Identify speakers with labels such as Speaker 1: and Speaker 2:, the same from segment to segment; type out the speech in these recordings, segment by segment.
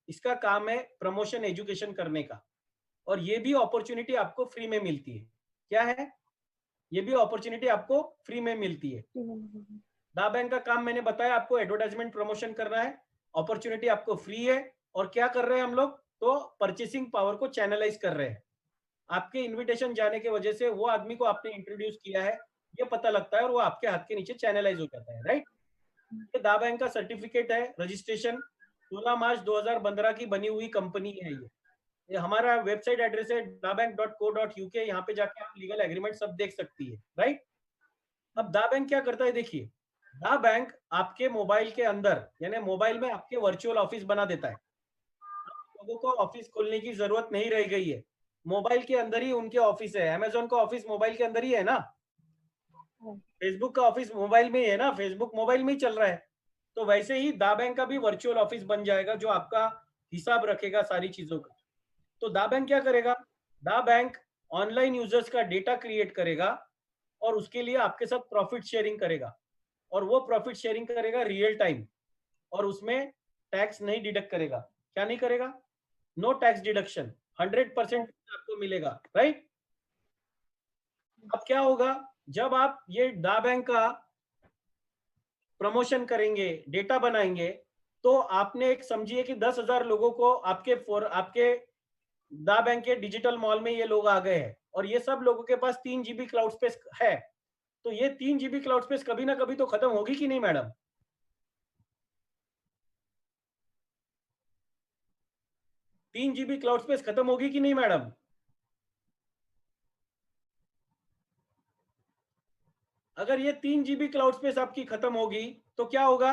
Speaker 1: इसका काम है प्रमोशन एजुकेशन करने का, और ये भी अपॉर्चुनिटी आपको फ्री में मिलती है। क्या है? ये भी अपॉर्चुनिटी आपको फ्री में मिलती है। दा बैंक का काम मैंने बताया, आपको एडवर्टाइजमेंट प्रमोशन करना है, अपॉर्चुनिटी आपको फ्री है, और क्या कर रहे हैं हम लोग? तो परचेसिंग पावर को चैनलाइज कर रहे हैं। आपके इनविटेशन जाने की वजह से वो आदमी को आपने इंट्रोड्यूस किया है, ये पता लगता है, और वो आपके हाथ के नीचे चैनलाइज हो जाता है, राइट? ये दा बैंक का सर्टिफिकेट है, रजिस्ट्रेशन 16 मार्च 2015 की बनी हुई कंपनी है ये हमारा वेबसाइट एड्रेस है dabank.co.uk, यहाँ पे जाके आप लीगल एग्रीमेंट सब देख सकती है, राइट? अब दा बैंक क्या करता है, देखिए, दा बैंक आपके मोबाइल के अंदर, यानी मोबाइल में आपके वर्चुअल ऑफिस बना देता है। लोगों को ऑफिस खोलने की जरूरत नहीं रह गई है, मोबाइल के अंदर ही उनके ऑफिस है। अमेजोन का ऑफिस मोबाइल के अंदर ही है ना, फेसबुक का ऑफिस मोबाइल में ही है ना, फेसबुक मोबाइल में ही चल रहा है। तो वैसे ही दा बैंक का भी वर्चुअल ऑफिस बन जाएगा, जो आपका हिसाब रखेगा सारी चीजों का। तो दा बैंक क्या करेगा? दा बैंक ऑनलाइन यूजर्स का डेटा क्रिएट करेगा, और उसके लिए आपके साथ प्रॉफिट शेयरिंग करेगा, और वो प्रॉफिट शेयरिंग करेगा रियल टाइम, और उसमें टैक्स नहीं डिडक्ट करेगा। क्या नहीं करेगा? नो टैक्स डिडक्शन, 100% आपको मिलेगा, राइट? अब क्या होगा, जब आप ये दा बैंक का प्रमोशन करेंगे, डेटा बनाएंगे, तो आपने एक समझिए कि 10,000 लोगों को आपके दा बैंक के डिजिटल मॉल में ये लोग आ गए हैं, और ये सब लोगों के पास 3 GB क्लाउड स्पेस है। तो ये 3 GB क्लाउड स्पेस कभी ना कभी तो खत्म होगी कि नहीं मैडम? 3 GB क्लाउड स्पेस खत्म होगी कि नहीं मैडम? अगर ये 3 GB क्लाउड स्पेस आपकी खत्म होगी, तो क्या होगा?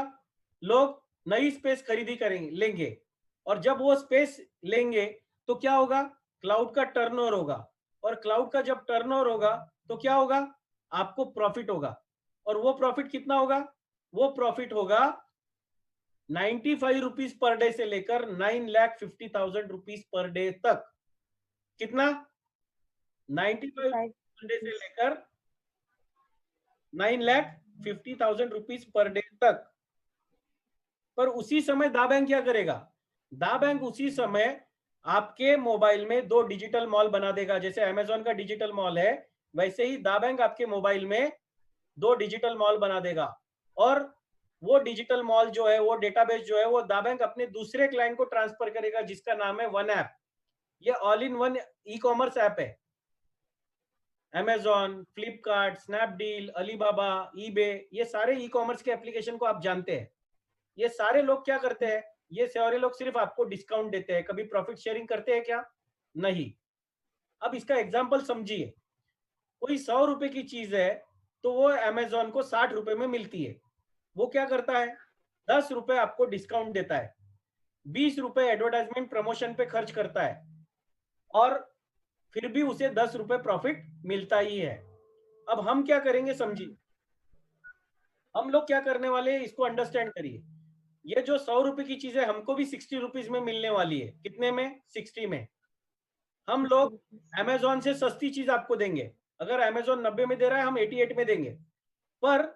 Speaker 1: लोग नई स्पेस खरीदी करेंगे, लेंगे, और जब वो स्पेस लेंगे तो क्या होगा? क्लाउड का टर्नओवर होगा, और क्लाउड का जब टर्नओवर होगा तो क्या होगा? आपको प्रॉफिट होगा, और वो प्रॉफिट कितना होगा? वो प्रॉफिट होगा 95 रुपीज पर डे से लेकर 9,50,000 रुपीज पर डे तक। कितना? 95 पर डे से लेकर 9,50,000 रुपीज पर डे तक। पर उसी समय दा बैंक क्या करेगा? दा बैंक उसी समय आपके मोबाइल में 2 डिजिटल मॉल बना देगा। जैसे अमेजोन का डिजिटल मॉल है, वैसे ही दा बैंक आपके मोबाइल में 2 डिजिटल मॉल बना देगा, और वो डिजिटल मॉल जो है, वो डेटाबेस जो है, वो दा बैंक अपने दूसरे क्लाइंट को ट्रांसफर करेगा, जिसका नाम है वन ऐप। ये all in one e commerce app है। Amazon, Flipkart, Snapdeal, Alibaba, eBay, ये सारे ई कॉमर्स के एप्लीकेशन को आप जानते हैं। ये सारे लोग क्या करते हैं? ये सारे लोग सिर्फ आपको डिस्काउंट देते हैं, कभी प्रॉफिट शेयरिंग करते हैं क्या? नहीं। अब इसका एग्जाम्पल समझिए, कोई 100 रुपए की चीज है, तो वो अमेजोन को 60 रुपए में मिलती है। वो क्या करता है? 10 रुपए आपको डिस्काउंट देता है, 20 रुपए एडवर्टाइजमेंट प्रमोशन पे खर्च करता है, और फिर भी उसे 10 रुपए प्रॉफिट मिलता ही है। अब हम क्या करेंगे, समझिए, हम लोग क्या करने वाले हैं, इसको अंडरस्टैंड करिए। ये जो 100 रुपए की चीज है, हमको भी 60 रुपीज में मिलने वाली है। कितने में? 60 में। हम लोग अमेजोन से सस्ती चीज आपको देंगे। अगर अमेजोन 90 में दे रहा है, हम 88 में देंगे। पर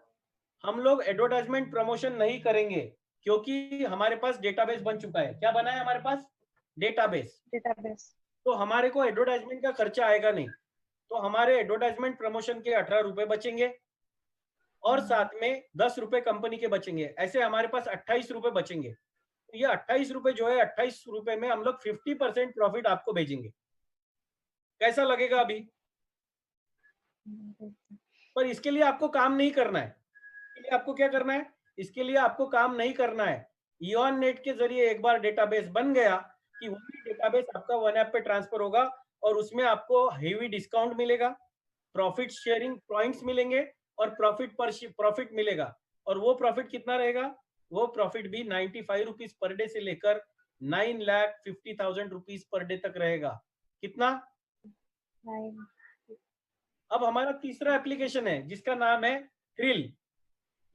Speaker 1: हम लोग एडवर्टाइजमेंट प्रमोशन नहीं करेंगे, क्योंकि हमारे पास डेटाबेस बन चुका है। क्या बना है हमारे पास? डेटाबेस। तो हमारे को एडवर्टाइजमेंट का खर्चा आएगा नहीं, तो हमारे एडवर्टाइजमेंट प्रमोशन के 18 रुपए बचेंगे, और साथ में 10 रुपए कंपनी के बचेंगे। ऐसे हमारे पास 28 रुपए बचेंगे। तो ये 28 रुपए जो है, 28 रुपए में हम लोग 50% प्रॉफिट आपको भेजेंगे। कैसा लगेगा अभी? पर इसके लिए आपको काम नहीं करना है। इसके लिए आपको क्या करना है? इसके लिए आपको काम नहीं करना है। इॉन नेट के जरिए एक बार डेटाबेस बन गया, कि वही डेटाबेस आपका वन ऐप पे ट्रांसफर होगा, और उसमें आपको हेवी डिस्काउंट मिलेगा, प्रॉफिट शेयरिंग पॉइंट्स मिलेंगे, और प्रॉफिट मिलेगा। और वो प्रॉफिट कितना रहेगा? वो प्रॉफिट भी 95 रुपीज पर डे से लेकर 9,50,000 रुपीज पर डे तक रहेगा। कितना? अब हमारा तीसरा एप्लीकेशन है, जिसका नाम है थ्रिल।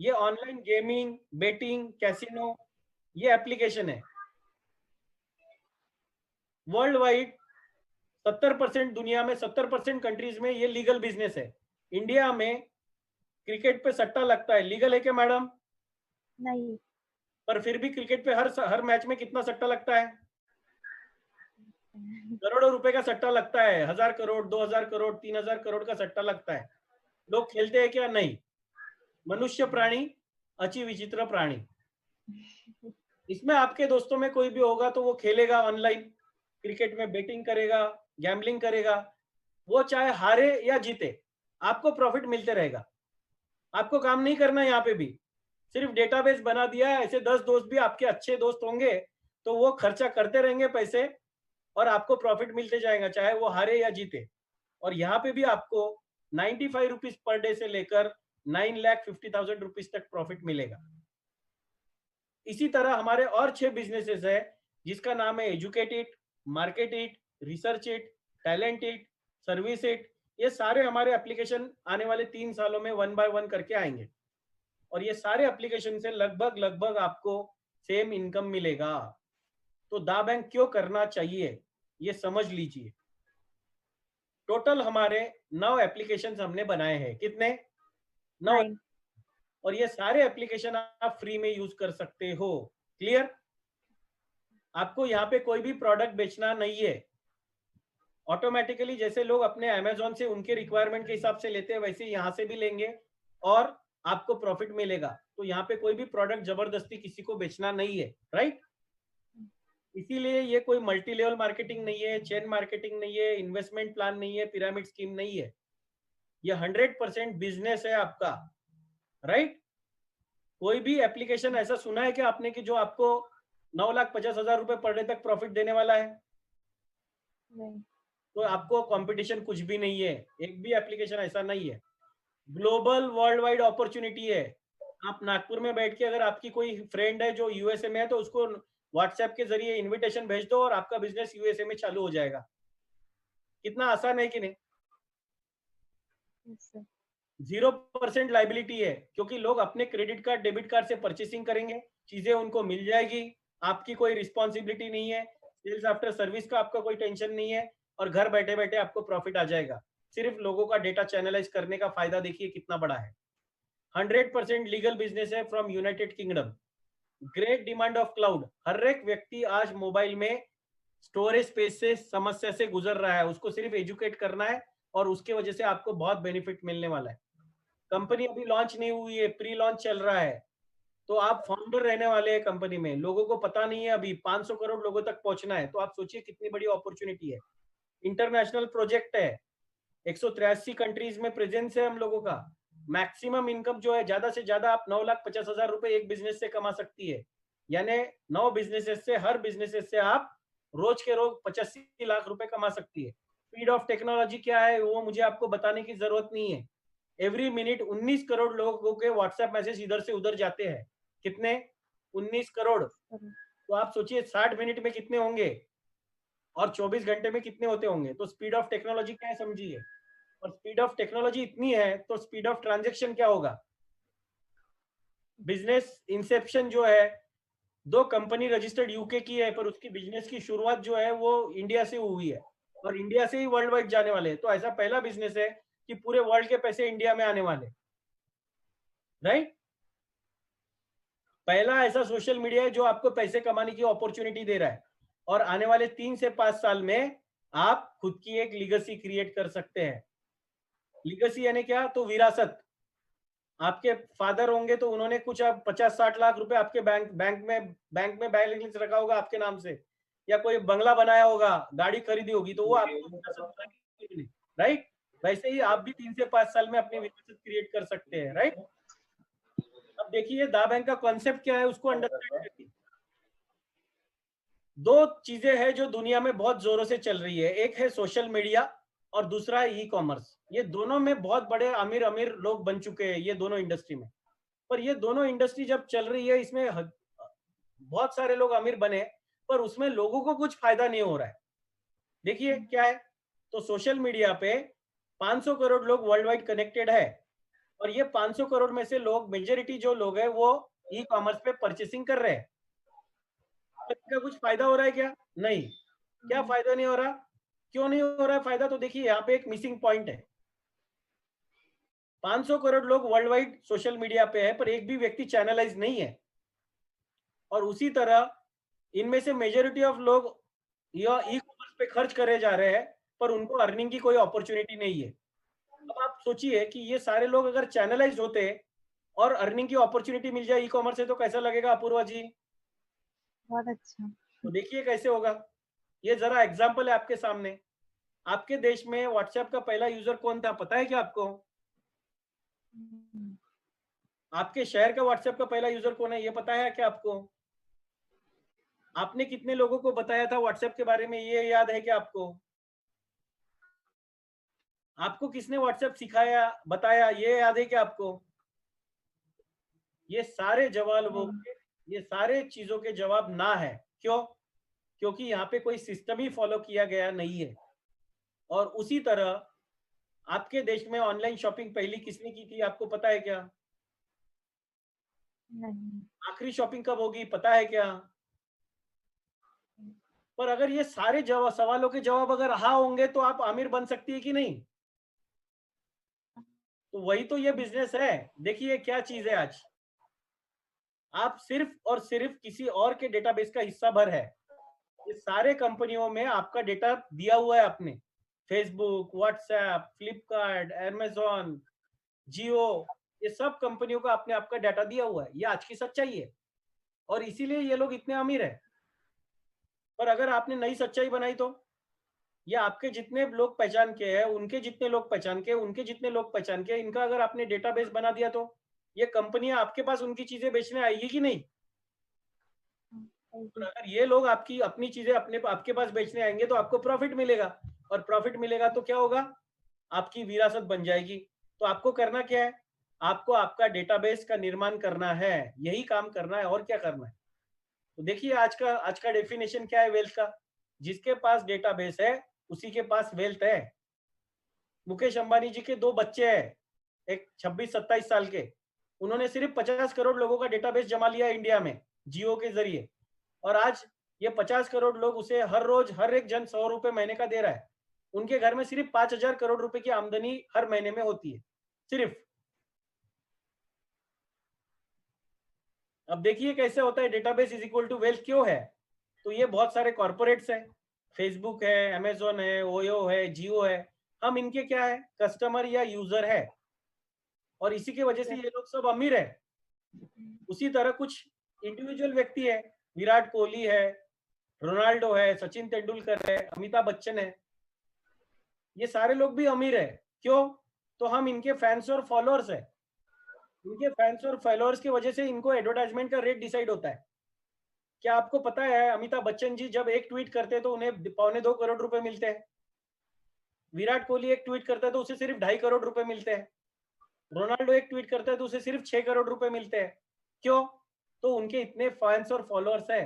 Speaker 1: ये ऑनलाइन गेमिंग, बेटिंग, कैसीनो, ये एप्लीकेशन है। वर्ल्ड वाइड 70% दुनिया में, 70% कंट्रीज में ये लीगल बिजनेस है। इंडिया में क्रिकेट पे सट्टा लगता है, लीगल है क्या मैडम?
Speaker 2: नहीं।
Speaker 1: पर फिर भी क्रिकेट पे हर मैच में कितना सट्टा लगता है? करोड़ों रुपए का सट्टा लगता है, 1000 करोड़, 2000 करोड़, 3000 करोड़ का सट्टा लगता है। लोग खेलते हैं क्या? नहीं। मनुष्य प्राणी अति विचित्र प्राणी। इसमें आपके दोस्तों में कोई भी होगा तो वो खेलेगा ऑनलाइन, क्रिकेट में बेटिंग करेगा, गैम्बलिंग करेगा, वो चाहे हारे या जीते, आपको प्रॉफिट मिलते रहेगा। आपको काम नहीं करना यहाँ पे भी, सिर्फ डेटाबेस बना दिया है। ऐसे 10 दोस्त भी आपके अच्छे दोस्त होंगे तो वो खर्चा करते रहेंगे पैसे और आपको प्रॉफिट मिलते जाएगा, चाहे वो हारे या जीते। और यहाँ पे भी आपको 95 रुपीज पर डे से लेकर 9,50,000 रुपीज तक प्रॉफिट मिलेगा। इसी तरह हमारे और 6 बिजनेसेस है जिसका नाम है educate it, market it, research it, talent it, service it. ये सारे हमारे एप्लीकेशन आने वाले 3 सालों में 1 बाय 1 करके आएंगे और ये सारे एप्लीकेशन से लगभग लगभग आपको सेम इनकम मिलेगा। तो दा बैंक क्यों करना चाहिए ये समझ लीजिए। टोटल हमारे 9 एप्लीकेशन हमने बनाए हैं। कितने? 9। और ये सारे एप्लीकेशन आप फ्री में यूज कर सकते हो। क्लियर? आपको यहाँ पे कोई भी प्रोडक्ट बेचना नहीं है। ऑटोमेटिकली जैसे लोग अपने अमेजोन से उनके रिक्वायरमेंट के हिसाब से लेते हैं वैसे यहाँ से भी लेंगे और आपको प्रॉफिट मिलेगा। तो यहाँ पे कोई भी प्रोडक्ट जबरदस्ती किसी को बेचना नहीं है, राइट? इसीलिए ये कोई मल्टी लेवल मार्केटिंग नहीं है, चेन मार्केटिंग नहीं है, इन्वेस्टमेंट प्लान नहीं है, पिरामिड स्कीम नहीं है। ये 100% बिजनेस है आपका, राइट? कोई भी एप्लीकेशन ऐसा सुना है कि आपने कि जो आपको 9,50,000 रुपए पर डे तक प्रॉफिट देने वाला है? नहीं। तो आपको कंपटीशन कुछ भी नहीं है, एक भी एप्लीकेशन ऐसा नहीं है। ग्लोबल वर्ल्ड वाइड अपॉर्चुनिटी है। आप नागपुर में बैठ के अगर आपकी कोई फ्रेंड है जो यूएसए में है तो उसको व्हाट्सएप के जरिए इनविटेशन भेज दो और आपका बिजनेस यूएसए में चालू हो जाएगा। कितना आसान है कि नहीं? 0% लाइबिलिटी है क्योंकि लोग अपने क्रेडिट कार्ड डेबिट कार्ड से परचेसिंग करेंगे, चीजें उनको मिल जाएगी, आपकी कोई रिस्पॉन्सिबिलिटी नहीं है, सेल्स आफ्टर सर्विस का आपका कोई टेंशन नहीं है और घर बैठे बैठे आपको प्रॉफिट आ जाएगा। सिर्फ लोगों का डेटा चैनलाइज करने का फायदा देखिए कितना बड़ा है। 100% लीगल बिजनेस है from United Kingdom. Great demand of cloud. हर एक व्यक्ति आज मोबाइल में स्टोरेज स्पेस से समस्या से गुजर रहा है, उसको सिर्फ एजुकेट करना है और उसके वजह से आपको बहुत बेनिफिट मिलने वाला है। कंपनी अभी लॉन्च नहीं हुई है, प्री लॉन्च चल रहा है, तो आप फाउंडर रहने वाले हैं कंपनी में। लोगों को पता नहीं है, अभी 500 करोड़ लोगों तक पहुंचना है, तो आप सोचिए कितनी बड़ी अपॉर्चुनिटी है। इंटरनेशनल प्रोजेक्ट है, 183 कंट्रीज में प्रेजेंस है हम लोगों का। मैक्सिमम इनकम जो है ज्यादा से ज्यादा आप 9,50,000 रुपए एक बिजनेस से कमा सकती है। यानी 9 बिजनेसेस से, हर बिजनेसेस से आप रोज के रोज 85 लाख रुपए कमा सकती है। स्पीड ऑफ टेक्नोलॉजी क्या है वो मुझे आपको बताने की जरूरत नहीं है। एवरी मिनट 19 करोड़ लोगों के व्हाट्सएप मैसेज इधर से उधर जाते हैं। कितने? 19 करोड़। तो आप सोचिए 60 मिनट में कितने होंगे और 24 घंटे में कितने होते होंगे। तो स्पीड ऑफ टेक्नोलॉजी क्या है समझिए। और स्पीड ऑफ टेक्नोलॉजी इतनी है तो स्पीड ऑफ ट्रांजेक्शन क्या होगा। बिजनेस इंसेप्शन जो है, 2 कंपनी रजिस्टर्ड यूके की है पर उसकी बिजनेस की शुरुआत जो है वो इंडिया से हुई है और इंडिया से ही वर्ल्ड वाइड जाने वाले हैं। तो ऐसा पहला बिजनेस है कि पूरे वर्ल्ड के पैसे इंडिया में आने वाले, राइट? पहला ऐसा सोशल मीडिया है जो आपको पैसे कमाने की अपॉर्चुनिटी दे रहा है और आने वाले 3 से 5 साल में आप खुद की एक लीगेसी क्रिएट कर सकते हैं। लीगेसी यानी क्या? तो विरासत। आपके फादर होंगे तो उन्होंने कुछ 50-60 लाख रुपए आपके बैंक में बैलेंस रखा होगा आपके नाम से, या कोई बंगला बनाया होगा, गाड़ी खरीदी होगी, तो वो आपको, राइट? वैसे ही आप भी 3 से 5 साल में अपनी विरासत क्रिएट कर सकते हैं, राइट? अब देखिए दा बैंक का कॉन्सेप्ट क्या है उसको अंडरस्टैंड करिए। 2 चीजें हैं जो दुनिया में बहुत जोरों से चल रही है, एक है सोशल मीडिया और दूसरा है ई कॉमर्स। ये दोनों में बहुत बड़े अमीर अमीर लोग बन चुके हैं ये दोनों इंडस्ट्री में। पर ये दोनों इंडस्ट्री जब चल रही है इसमें बहुत सारे लोग अमीर बने पर उसमें लोगों को कुछ फायदा नहीं हो रहा है। देखिए क्या है, तो सोशल मीडिया पे 500 करोड़ लोग वर्ल्ड वाइड कनेक्टेड है और ये 500 करोड़ में से लोग, मेजोरिटी जो लोग है वो ई कॉमर्स पे परचेसिंग कर रहे हैं। का कुछ फायदा हो रहा है क्या? नहीं। क्या फायदा नहीं हो रहा? क्यों नहीं हो रहा है फायदा? तो देखिए यहाँ पे एक मिसिंग पॉइंट है। 500 करोड़ लोग वर्ल्ड वाइड सोशल मीडिया पे है पर एक भी व्यक्ति चैनलाइज नहीं है और उसी तरह इनमें से मेजोरिटी ऑफ लोग या ई कॉमर्स पे खर्च करे जा रहे हैं, पर उनको अर्निंग की कोई अपॉर्चुनिटी नहीं है। अब आप सोचिए कि ये सारे लोग अगर चैनलाइज होते और अर्निंग की अपॉर्चुनिटी मिल जाए ई कॉमर्स से, तो कैसा लगेगा अपूर्वा जी?
Speaker 2: बहुत अच्छा।
Speaker 1: तो देखिए कैसे होगा। ये जरा एग्जाम्पल है आपके सामने। आपके देश में व्हाट्सएप का पहला यूजर कौन था, पता है क्या आपको? आपके शहर का व्हाट्सएप का पहला यूजर कौन है, ये पता है क्या आपको? आपने कितने लोगों को बताया था व्हाट्सएप के बारे में, ये याद है क्या आपको? आपको किसने व्हाट्सएप सिखाया, बताया, ये याद है क्या आपको? ये सारे जवाबों के, ये सारे चीजों के जवाब ना है। क्यों? क्योंकि यहाँ पे कोई सिस्टम ही फॉलो किया गया नहीं है। और उसी तरह आपके देश में ऑनलाइन शॉपिंग पहली किसने की थी, आपको पता है क्या?
Speaker 2: नहीं।
Speaker 1: आखिरी शॉपिंग कब होगी, पता है क्या? पर अगर ये सारे जवाब, सवालों के जवाब अगर हाँ होंगे, तो आप आमिर बन सकती है कि नहीं? तो वही तो ये बिजनेस है। देखिए क्या चीज है आज, आप सिर्फ और सिर्फ किसी और के डेटाबेस का हिस्सा भर है। ये सारे कंपनियों में आपका डेटा दिया हुआ है आपने, फेसबुक, व्हाट्सएप, फ्लिपकार्ट, अमेजोन, जियो, ये सब कंपनियों का आपने आपका डाटा दिया हुआ है। ये आज की सच्चाई है और इसीलिए ये लोग इतने अमीर है। पर अगर आपने नई सच्चाई बनाई तो, ये आपके जितने लोग पहचान के हैं, उनके जितने लोग पहचान के, उनके जितने लोग पहचान के, इनका अगर आपने डेटाबेस बना दिया, तो ये कंपनियां आपके पास उनकी चीजें बेचने आएगी कि नहीं? और अगर ये लोग आपकी अपनी चीजें अपने आपके पास बेचने आएंगे, तो आपको प्रॉफिट मिलेगा, और प्रॉफिट मिलेगा तो क्या होगा, आपकी विरासत बन जाएगी। तो आपको करना क्या है, आपको आपका डेटाबेस का निर्माण करना है, यही काम करना है, और क्या करना है। तो देखिए आज का डेफिनेशन क्या है वेल्थ का, जिसके पास डेटाबेस है उसी के पास वेल्थ है। मुकेश अंबानी जी के 2 बच्चे हैं, एक 26-27 साल के, उन्होंने सिर्फ 50 करोड़ लोगों का डेटाबेस जमा लिया इंडिया में जियो के जरिए, और आज ये 50 करोड़ लोग उसे हर रोज हर एक जन 100 रुपए महीने का दे रहा है। उनके घर में सिर्फ 5,000 करोड़ रुपए की आमदनी हर महीने में होती है सिर्फ। अब देखिए कैसे होता है, database is equal to wealth क्यों है? तो ये बहुत सारे कॉर्पोरेट्स हैं, फेसबुक है, अमेजोन है, ओयो है, जियो है, हम इनके क्या है, कस्टमर या यूजर है, और इसी की वजह से ये लोग सब अमीर है। उसी तरह कुछ इंडिविजुअल व्यक्ति है, विराट कोहली है, रोनाल्डो है, सचिन तेंदुलकर है, अमिताभ बच्चन है, ये सारे लोग भी अमीर है। क्यों? तो हम इनके फैंस और फॉलोअर्स है। इनके फैंस और फॉलोअर्स की वजह से इनको एडवर्टाइजमेंट का रेट डिसाइड होता है। क्या आपको पता है, अमिताभ बच्चन जी जब एक ट्वीट करते हैं तो उन्हें 2.25 करोड़ रुपए मिलते हैं। विराट कोहली एक ट्वीट करता है तो उसे सिर्फ 2.5 करोड़ रुपए मिलते हैं। रोनाल्डो एक ट्वीट करता है तो उसे सिर्फ 6 करोड़ रुपए मिलते हैं। क्यों? तो उनके इतने फैंस और फॉलोअर्स है।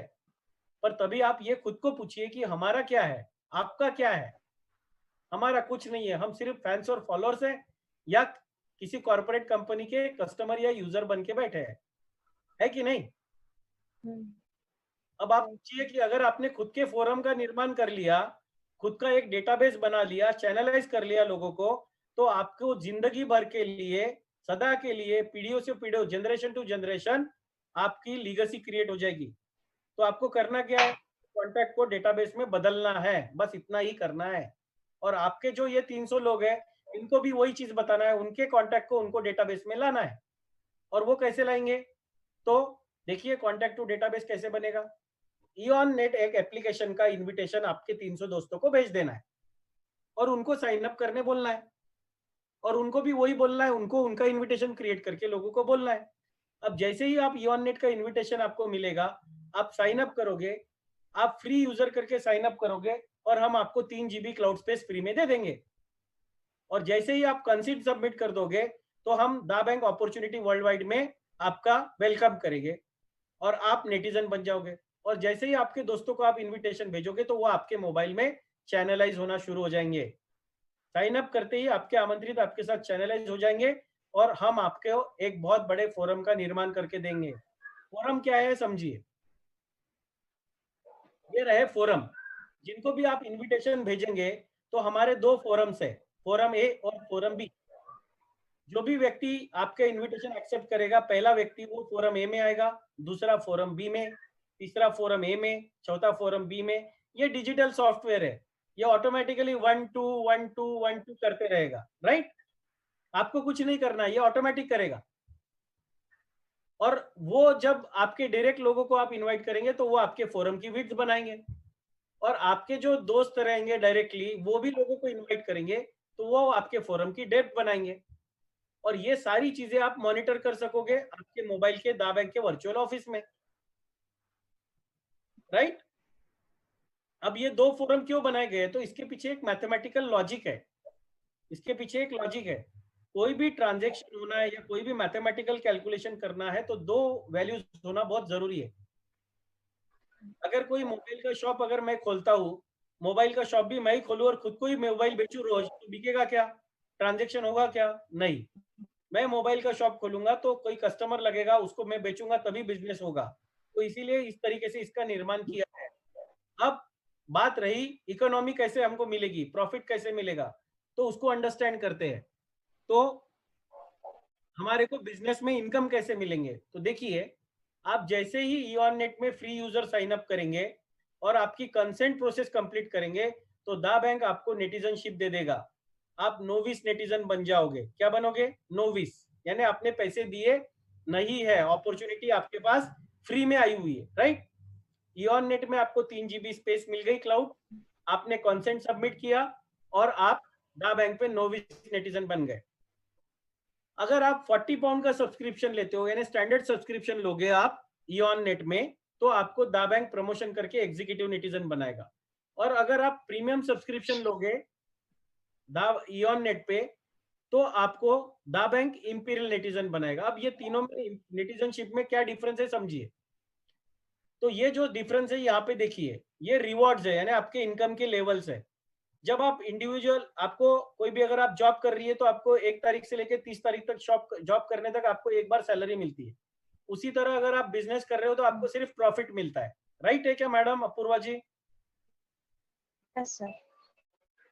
Speaker 1: पर तभी आप ये खुद को पूछिए कि हमारा क्या है, आपका क्या है? हमारा कुछ नहीं है, हम सिर्फ फैंस और फॉलोअर्स है, या किसी कॉर्पोरेट कंपनी के कस्टमर या यूजर बन के बैठे हैं, है कि नहीं? अब आप सोचिए कि अगर आपने खुद के फोरम का निर्माण कर लिया, खुद का एक डेटाबेस बना लिया, चैनलाइज कर लिया लोगों को, तो आपको जिंदगी भर के लिए, सदा के लिए, पीढ़ियों से पीढ़ियों, जनरेशन टू जनरेशन आपकी लीगेसी क्रिएट हो जाएगी। तो आपको करना क्या है, कॉन्टैक्ट को डेटाबेस में बदलना है, बस इतना ही करना है। और आपके जो ये 300 लोग हैं, इनको भी वही चीज बताना है, उनके कॉन्टैक्ट को उनको डेटाबेस में लाना है। और वो कैसे लाएंगे? तो देखिए कॉन्टैक्ट टू डेटाबेस कैसे बनेगा। ईऑन नेट एक एप्लीकेशन का इनविटेशन आपके 300 दोस्तों को भेज देना है, और उनको साइन अप करने बोलना है, और उनको भी वही बोलना है, उनको उनका इनविटेशन क्रिएट करके लोगों को बोलना है। अब जैसे ही आप ईऑन नेट का इनविटेशन आपको मिलेगा, आप साइन अप करोगे, आप फ्री यूजर करके साइन अप करोगे, और हम आपको 3 GB क्लाउड स्पेस फ्री में दे देंगे। और जैसे ही आप कंसिट सबमिट कर दोगे, तो हम दा बैंक अपॉर्चुनिटी वर्ल्ड वाइड में आपका वेलकम करेंगे, और आप नेटिजन बन जाओगे। और जैसे ही आपके दोस्तों को आप इनविटेशन भेजोगे, तो वो आपके मोबाइल में चैनलाइज होना शुरू हो जाएंगे। साइन अप करते ही आपके आमंत्रित आपके साथ चैनलाइज हो जाएंगे, और हम आपको एक बहुत बड़े फोरम का निर्माण करके देंगे। फोरम क्या है समझिए, ये रहे फोरम। जिनको भी आप इनविटेशन भेजेंगे, तो हमारे 2 फोरम्स है, फोरम ए और फोरम बी। जो भी व्यक्ति आपके इनविटेशन एक्सेप्ट करेगा, पहला व्यक्ति वो फोरम ए में आएगा, दूसरा फोरम बी में, तीसरा फोरम ए में, चौथा फोरम बी में। ये डिजिटल सॉफ्टवेयर है, ये ऑटोमेटिकली 1 2 1 2 1 2 करते रहेगा, राइट? आपको कुछ नहीं करना, ये ऑटोमेटिक करेगा। और वो जब आपके डायरेक्ट लोगों को आप इनवाइट करेंगे तो वो आपके फोरम की विड्थ बनाएंगे, और आपके जो दोस्त रहेंगे डायरेक्टली वो भी लोगों को इनवाइट करेंगे तो वो आपके फोरम की डेप्थ बनाएंगे। और ये सारी चीजें आप मॉनिटर कर सकोगे आपके मोबाइल के दा बैंक के वर्चुअल ऑफिस में, राइट? अब ये दो फोरम क्यों बनाए गए? तो इसके पीछे एक मैथमेटिकल लॉजिक है, इसके पीछे एक लॉजिक है। कोई भी ट्रांजेक्शन होना है या कोई भी मैथमेटिकल कैलकुलेशन करना है तो दो वैल्यूज होना बहुत जरूरी है। अगर कोई मोबाइल का शॉप अगर मैं खोलता हूँ, मोबाइल का शॉप भी मैं ही खोलूँ और खुद को ही मोबाइल बेचूं रोज, तो बिकेगा क्या? ट्रांजेक्शन होगा क्या? नहीं। मैं मोबाइल का शॉप खोलूंगा तो कोई कस्टमर लगेगा, उसको मैं बेचूंगा तभी बिजनेस होगा। तो इसीलिए इस तरीके से इसका निर्माण किया है। अब बात रही इकोनॉमी कैसे हमको मिलेगी, प्रॉफिट कैसे मिलेगा, तो उसको अंडरस्टैंड करते हैं। तो हमारे को बिजनेस में इनकम कैसे मिलेंगे? तो देखिए, आप जैसे ही ईऑन नेट में फ्री यूजर साइन अप करेंगे और आपकी कंसेंट प्रोसेस कंप्लीट करेंगे तो दा बैंक आपको नेटिजनशिप दे देगा। आप नोविस नेटिजन बन जाओगे। क्या बनोगे? नोविस, यानी आपने पैसे दिए नहीं है, अपॉर्चुनिटी आपके पास फ्री में आई हुई है, राइट? ईऑन नेट में आपको 3 GB स्पेस मिल गई क्लाउड, आपने कंसेंट सबमिट किया और आप दा बैंक पे नोविस नेटिजन बन गए। अगर आप 40 पाउंड का सब्सक्रिप्शन लेते हो, यानी स्टैंडर्ड सब्सक्रिप्शन लोगे आप ईऑन नेट में, तो आपको दा बैंक प्रमोशन करके एग्जीक्यूटिव नेटिजन बनाएगा। और अगर आप प्रीमियम सब्सक्रिप्शन लोगे दा ईऑन नेट पे, तो आपको दा बैंक इंपीरियल नेटिजन बनाएगा। अब ये तीनों में नेटिजनशिप में क्या डिफरेंस है समझिए। तो ये जो डिफरेंस है यहाँ पे देखिए, ये रिवॉर्ड्स है, यानी आपके इनकम के लेवल्स है। जब आप इंडिविजुअल, आपको कोई भी अगर आप जॉब कर रही है तो आपको 1 तारीख से लेकर 30 तारीख तक जॉब करने तक आपको एक बार सैलरी मिलती है। उसी तरह अगर आप बिजनेस कर रहे हो तो आपको सिर्फ प्रॉफिट मिलता है, राइट है क्या madam Apurva ji?
Speaker 2: Yes sir.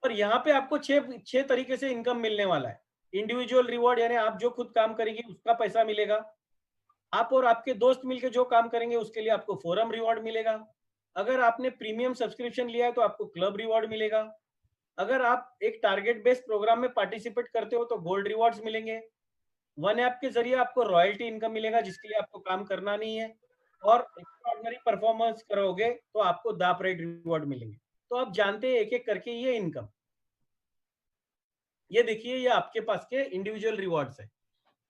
Speaker 1: और यहाँ पे आपको छह तरीके से इनकम मिलने वाला है। इंडिविजुअल रिवॉर्ड, यानी आप जो खुद काम करेंगे उसका पैसा मिलेगा। आप और आपके दोस्त मिलकर जो काम करेंगे उसके लिए आपको फोरम रिवॉर्ड मिलेगा। अगर आपने प्रीमियम सब्सक्रिप्शन लिया है तो आपको क्लब रिवॉर्ड मिलेगा। अगर आप एक टारगेट बेस्ड प्रोग्राम में पार्टिसिपेट करते हो तो गोल्ड रिवॉर्ड्स मिलेंगे। वन ऐप के जरिए आपको रॉयल्टी इनकम मिलेगा जिसके लिए आपको काम करना नहीं है। और एक्स्ट्राऑर्डिनरी परफॉर्मेंस करोगे तो आपको दा प्राइड रिवॉर्ड मिलेंगे। तो आप जानते हैं एक एक करके ये इनकम। ये देखिए, ये आपके पास के इंडिविजुअल रिवॉर्ड्स है।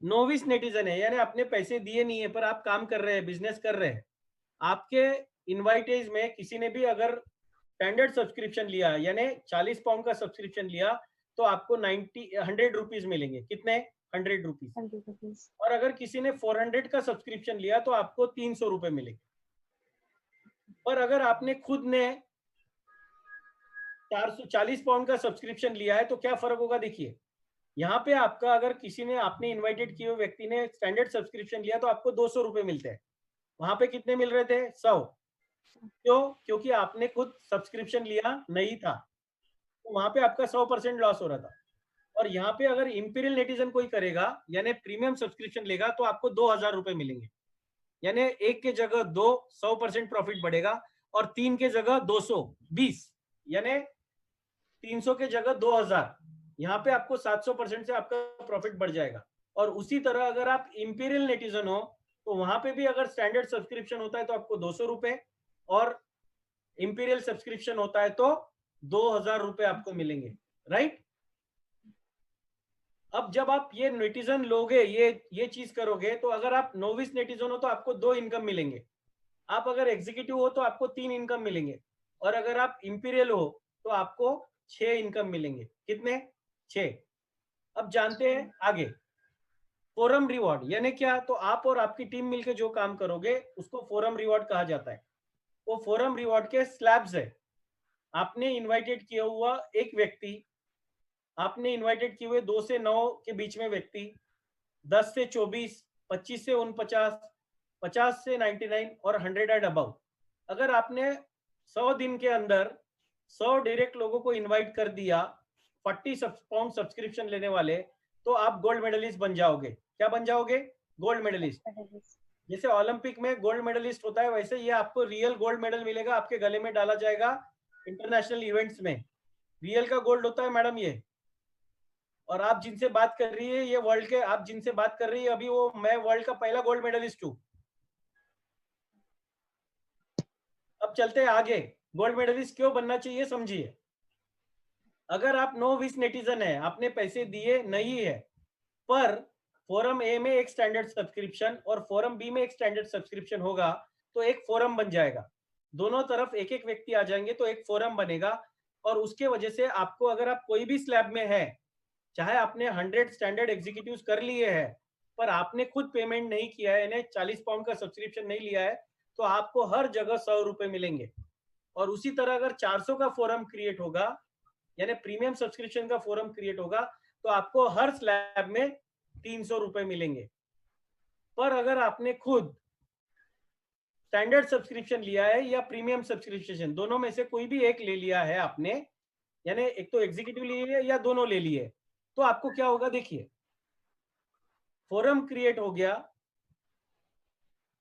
Speaker 1: नोविस नेटिजन है, यानी आपने पैसे दिए नहीं है पर आप काम कर रहे हैं, बिजनेस कर रहे हैं। आपके इनवाइटेज में किसी ने भी अगर स्टैंडर्ड सब्सक्रिप्शन लिया, यानी 40 पाउंड का सब्सक्रिप्शन लिया, तो आपको 100 रुपीज मिलेंगे। कितने? 100 रुपीज।
Speaker 2: 100 रुपीज।
Speaker 1: और अगर किसी ने 400 का सब्सक्रिप्शन लिया तो आपको 300 रुपए मिलेंगे। पर अगर आपने खुद ने 440 पाउंड का सब्सक्रिप्शन लिया है तो क्या फर्क होगा? देखिए, यहाँ पे आपका, अगर किसी ने, आपने इन्वाइटेड किए हुए व्यक्ति ने स्टैंडर्ड सब्सक्रिप्शन लिया तो आपको 200 रुपए मिलते हैं। वहां पे कितने मिल रहे थे? 100। क्यों? क्योंकि आपने खुद सब्सक्रिप्शन लिया नहीं था, तो वहां पे आपका 100% लॉस हो रहा था। और यहाँ पे अगर इंपीरियल नेटिजन कोई करेगा, यानी प्रीमियम सब्सक्रिप्शन लेगा, तो आपको 2000 रुपए मिलेंगे। यानी एक के जगह दो, 100% प्रॉफिट बढ़ेगा। और 3 के जगह 220, यानी 300 के जगह 2000, यहाँ पे आपको 700% से आपका प्रॉफिट बढ़ जाएगा। और उसी तरह अगर आप इंपीरियल नेटिजन हो तो वहां पे भी अगर स्टैंडर्ड सब्सक्रिप्शन होता है तो आपको 200 रुपए, और इंपीरियल सब्सक्रिप्शन होता है तो 2000 रुपए आपको मिलेंगे, राइट? अब जब आप ये नेटिजन लोगे, ये चीज करोगे, तो अगर आप नोविस नेटिजन हो तो आपको 2 इनकम मिलेंगे। आप अगर एग्जीक्यूटिव हो तो आपको 3 इनकम मिलेंगे। और अगर आप इंपीरियल हो तो आपको 6 इनकम मिलेंगे। कितने? 6। अब जानते हैं आगे। फोरम रिवॉर्ड यानी क्या? तो आप और आपकी टीम मिलकर जो काम करोगे उसको फोरम रिवॉर्ड कहा जाता है। वो फोरम रिवॉर्ड के स्लैब्स है। आपने इनवाइटेड किया हुआ एक व्यक्ति, आपने इनवाइटेड किए हुए 2 से 9 के बीच में व्यक्ति, 10 से 24, 25 से 49, 50 से 99 और 100 एंड अबव। अगर आपने 100 दिन के अंदर 100 डायरेक्ट लोगों को इनवाइट कर दिया 40 पाउंड सब्सक्रिप्शन लेने वाले, तो आप गोल्ड मेडलिस्ट बन जाओगे। क्या बन जाओगे? Gold medallist. जैसे ओलंपिक में गोल्ड मेडलिस्ट होता है, वैसे ये आपको रियल गोल्ड मेडल मिलेगा, आपके गले में डाला जाएगा इंटरनेशनल इवेंट्स में। रियल का गोल्ड होता है मैडम ये। और आप जिनसे बात कर रही है ये वर्ल्ड के, आप जिनसे बात कर रही है अभी वो, मैं वर्ल्ड का पहला गोल्ड मेडलिस्ट हूँ। अब चलते हैं आगे, गोल्ड मेडलिस्ट क्यों बनना चाहिए समझिए। अगर आप नोविस नेटिजन है, आपने पैसे दिए नहीं है, पर फोरम ए में एक स्टैंडर्ड सब्सक्रिप्शन और फोरम बी में एक स्टैंडर्ड सब्सक्रिप्शन होगा, तो एक फोरम बन जाएगा। दोनों तरफ एक एक व्यक्ति आ जाएंगे तो एक फोरम बनेगा। और उसके वजह से आपको, अगर आप कोई भी स्लैब में है, चाहे आपने 100 स्टैंडर्ड एग्जीक्यूटिव्स कर लिए हैं, पर आपने खुद पेमेंट नहीं किया है, यानी 40 पाउंड का सब्सक्रिप्शन नहीं लिया है, तो आपको हर जगह 100 रुपए मिलेंगे। और उसी तरह अगर 400 का फोरम क्रिएट होगा, यानी प्रीमियम सब्सक्रिप्शन का फोरम क्रिएट होगा, तो आपको हर स्लैब में 300 रुपए मिलेंगे। पर अगर आपने खुद स्टैंडर्ड सब्सक्रिप्शन लिया है या प्रीमियम सब्सक्रिप्शन, दोनों में से कोई भी एक ले लिया है आपने, यानी एक तो एग्जीक्यूटिव ले लिया या दोनों ले लिए, तो आपको क्या होगा देखिए, फोरम क्रिएट हो गया,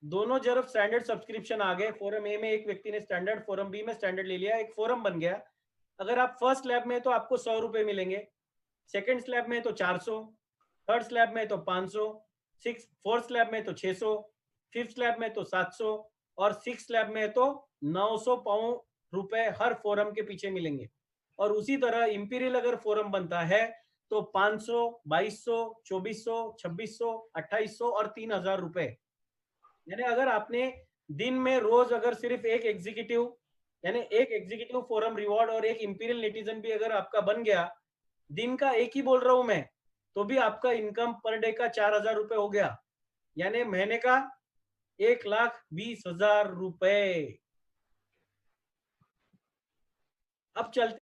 Speaker 1: दोनों तरफ स्टैंडर्ड सब्सक्रिप्शन आ गए, फोरम ए में एक व्यक्ति ने स्टैंडर्ड, फोरम बी में स्टैंडर्ड ले लिया, एक फोरम बन गया। अगर आप फर्स्ट स्लैब में तो आपको 100 रुपए मिलेंगे, सेकंड स्लैब में तो 400, थर्ड स्लैब में तो 500, फोर्थ स्लैब में तो 600, फिफ्थ स्लैब में तो 700 और सिक्स स्लैब में तो 900 पाउंड रुपए हर फोरम के पीछे मिलेंगे। और उसी तरह इंपीरियल अगर फोरम बनता है तो 500, 2200, 2400, 2600, 2800 और 3000 रुपए। यानी अगर आपने दिन में रोज अगर सिर्फ एक एग्जीक्यूटिव, यानी एक एग्जीक्यूटिव फोरम रिवॉर्ड और एक इंपीरियल नेटिजन भी अगर आपका बन गया, दिन का एक ही बोल रहा हूं मैं, तो भी आपका इनकम पर डे का 4000 रुपए हो गया, यानी महीने का 1,20,000 रुपए। अब चलते